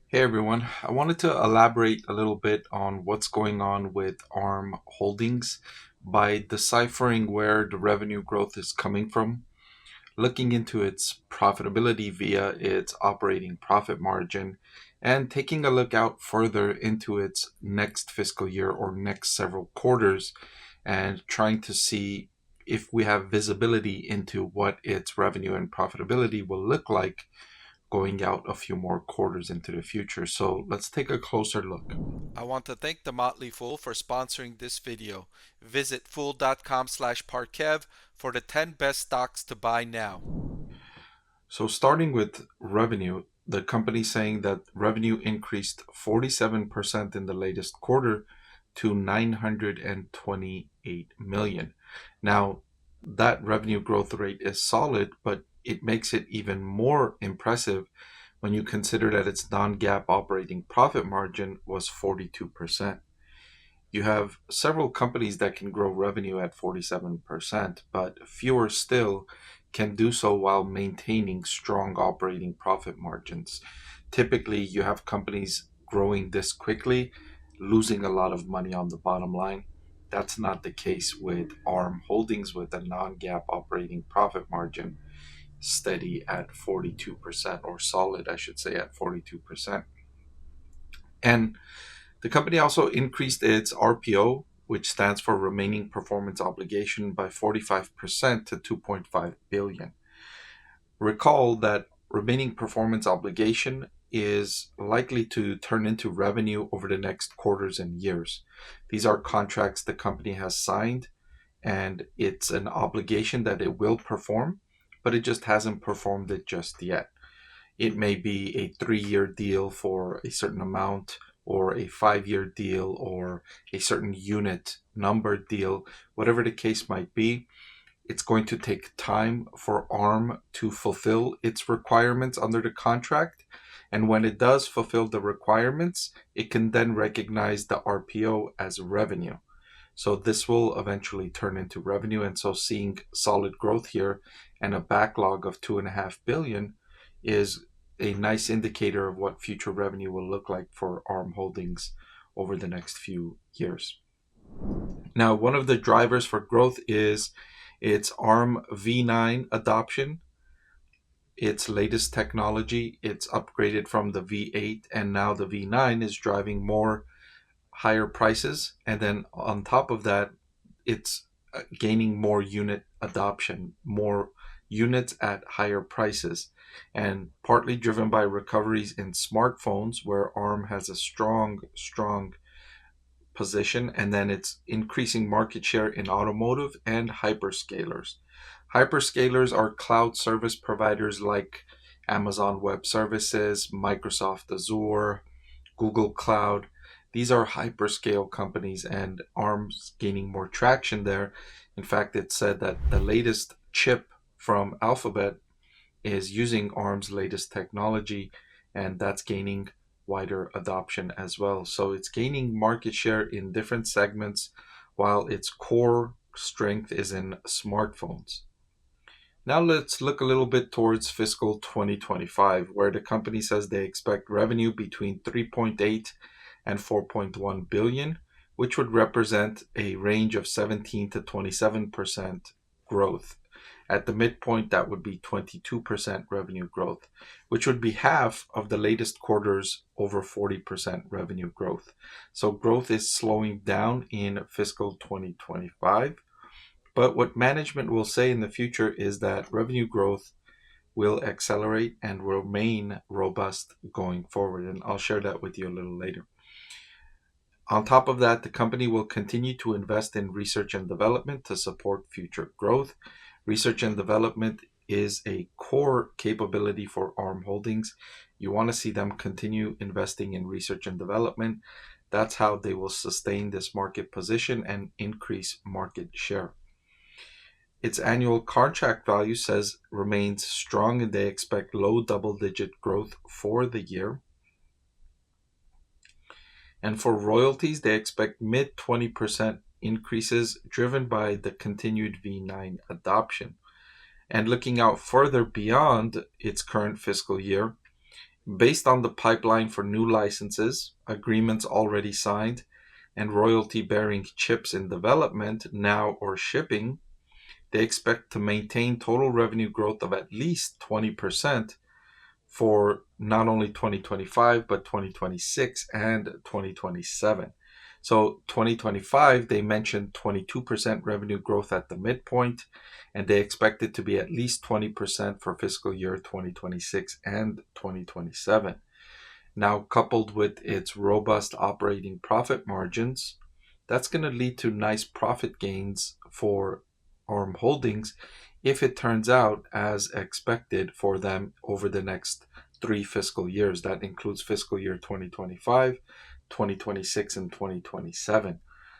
Hey everyone, I wanted to elaborate a little bit on what's going on with ARM Holdings by deciphering where the revenue growth is coming from, looking into its profitability via its operating profit margin, and taking a look out further into its next fiscal year or next several quarters and trying to see if we have visibility into what its revenue and profitability will look like going out a few more quarters into the future. So let's take a closer look. I want to thank the Motley Fool for sponsoring this video. Visit fool.com/Parkev for the 10 best stocks to buy now. So starting with revenue, the company saying that revenue increased 47% in the latest quarter to 928 million. Now, that revenue growth rate is solid, but it makes it even more impressive when you consider that its non-GAAP operating profit margin was 42%. You have several companies that can grow revenue at 47%, but fewer still can do so while maintaining strong operating profit margins. Typically, you have companies growing this quickly, losing a lot of money on the bottom line. That's not the case with ARM Holdings with a non-GAAP operating profit margin steady at 42%, or solid, I should say, at 42%. And the company also increased its RPO, which stands for remaining performance obligation, by 45% to 2.5 billion. Recall that remaining performance obligation is likely to turn into revenue over the next quarters and years. These are contracts the company has signed, and it's an obligation that it will perform, but it just hasn't performed it just yet. It may be a 3 year deal for a certain amount, or a 5 year deal, or a certain unit number deal, whatever the case might be. It's going to take time for ARM to fulfill its requirements under the contract. And when it does fulfill the requirements, it can then recognize the RPO as revenue. So this will eventually turn into revenue. And so seeing solid growth here and a backlog of 2.5 billion is a nice indicator of what future revenue will look like for ARM Holdings over the next few years. Now, one of the drivers for growth is its ARM V9 adoption, its latest technology. It's upgraded from the V8, and now the V9 is driving more higher prices. And then on top of that, it's gaining more unit adoption, more units at higher prices, and partly driven by recoveries in smartphones where ARM has a strong position, and then it's increasing market share in automotive and hyperscalers. Hyperscalers are cloud service providers like Amazon Web Services, Microsoft Azure, Google Cloud. These are hyperscale companies, and ARM's gaining more traction there. In fact, it said that the latest chip from Alphabet is using ARM's latest technology, and that's gaining wider adoption as well. So it's gaining market share in different segments while its core strength is in smartphones. Now let's look a little bit towards fiscal 2025, where the company says they expect revenue between 3.8 and 4.1 billion, which would represent a range of 17 to 27% growth. At the midpoint, that would be 22% revenue growth, which would be half of the latest quarter's over 40% revenue growth. So growth is slowing down in fiscal 2025. But what management will say in the future is that revenue growth will accelerate and remain robust going forward. And I'll share that with you a little later. On top of that, the company will continue to invest in research and development to support future growth. Research and development is a core capability for ARM Holdings. You want to see them continue investing in research and development. That's how they will sustain this market position and increase market share. Its annual contract value says remains strong, and they expect low double-digit growth for the year. And for royalties, they expect mid 20% increases driven by the continued V9 adoption. And looking out further beyond its current fiscal year, Based on the pipeline for new licenses, agreements already signed, and royalty-bearing chips in development now or shipping, they expect to maintain total revenue growth of at least 20% for not only 2025, but 2026 and 2027. So 2025, they mentioned 22% revenue growth at the midpoint, and they expect it to be at least 20% for fiscal year 2026 and 2027. Now, coupled with its robust operating profit margins, that's going to lead to nice profit gains for ARM Holdings if it turns out as expected for them over the next 3 fiscal years. That includes fiscal year 2025, 2026, and 2027.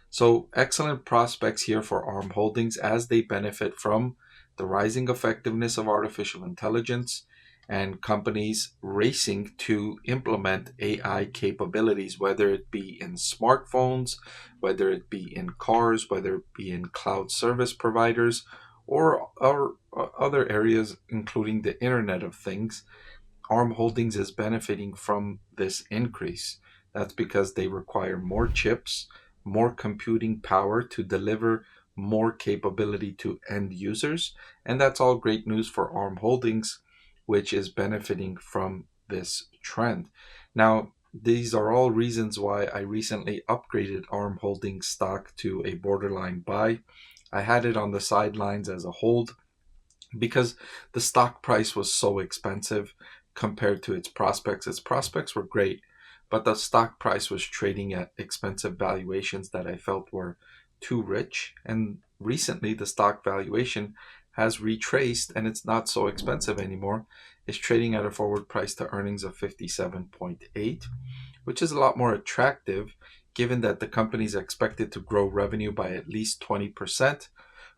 So, excellent prospects here for ARM Holdings as they benefit from the rising effectiveness of artificial intelligence and companies racing to implement AI capabilities, whether it be in smartphones, whether it be in cars, whether it be in cloud service providers, or other areas, including the Internet of Things. ARM Holdings is benefiting from this increase. That's because they require more chips, more computing power to deliver more capability to end users. And that's all great news for ARM Holdings, which is benefiting from this trend. Now, these are all reasons why I recently upgraded ARM Holdings stock to a borderline buy. I had it on the sidelines as a hold because the stock price was so expensive compared to its prospects. Its prospects were great, but the stock price was trading at expensive valuations that I felt were too rich. And recently, the stock valuation has retraced and it's not so expensive anymore. It's trading at a forward price to earnings of 57.8, which is a lot more attractive given that the company is expected to grow revenue by at least 20%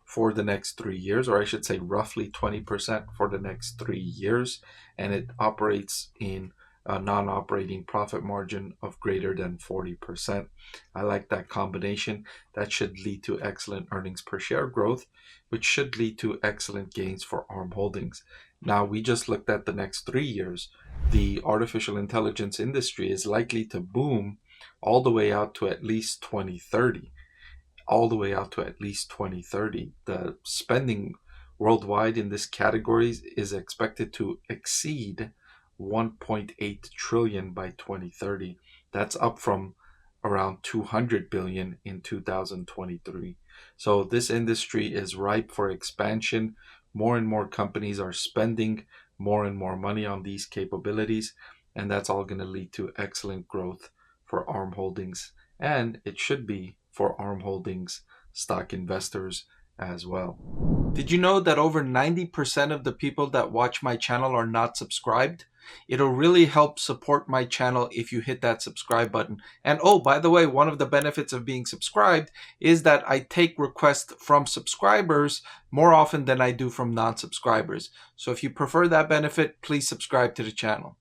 for the next 3 years, or I should say roughly 20% for the next 3 years, and it operates in a non-operating profit margin of greater than 40%. I like that combination. That should lead to excellent earnings per share growth, which should lead to excellent gains for ARM Holdings. Now, we just looked at the next 3 years. The artificial intelligence industry is likely to boom all the way out to at least 2030. All the way out to at least 2030. The spending worldwide in this category is expected to exceed 1.8 trillion by 2030. That's up from around 200 billion in 2023. So this industry is ripe for expansion. More and more companies are spending more and more money on these capabilities, and that's all going to lead to excellent growth for ARM Holdings, and it should be for ARM Holdings stock investors as well. Did you know that over 90% of the people that watch my channel are not subscribed? It'll really help support my channel if you hit that subscribe button. And oh, by the way, one of the benefits of being subscribed is that I take requests from subscribers more often than I do from non-subscribers. So if you prefer that benefit, please subscribe to the channel.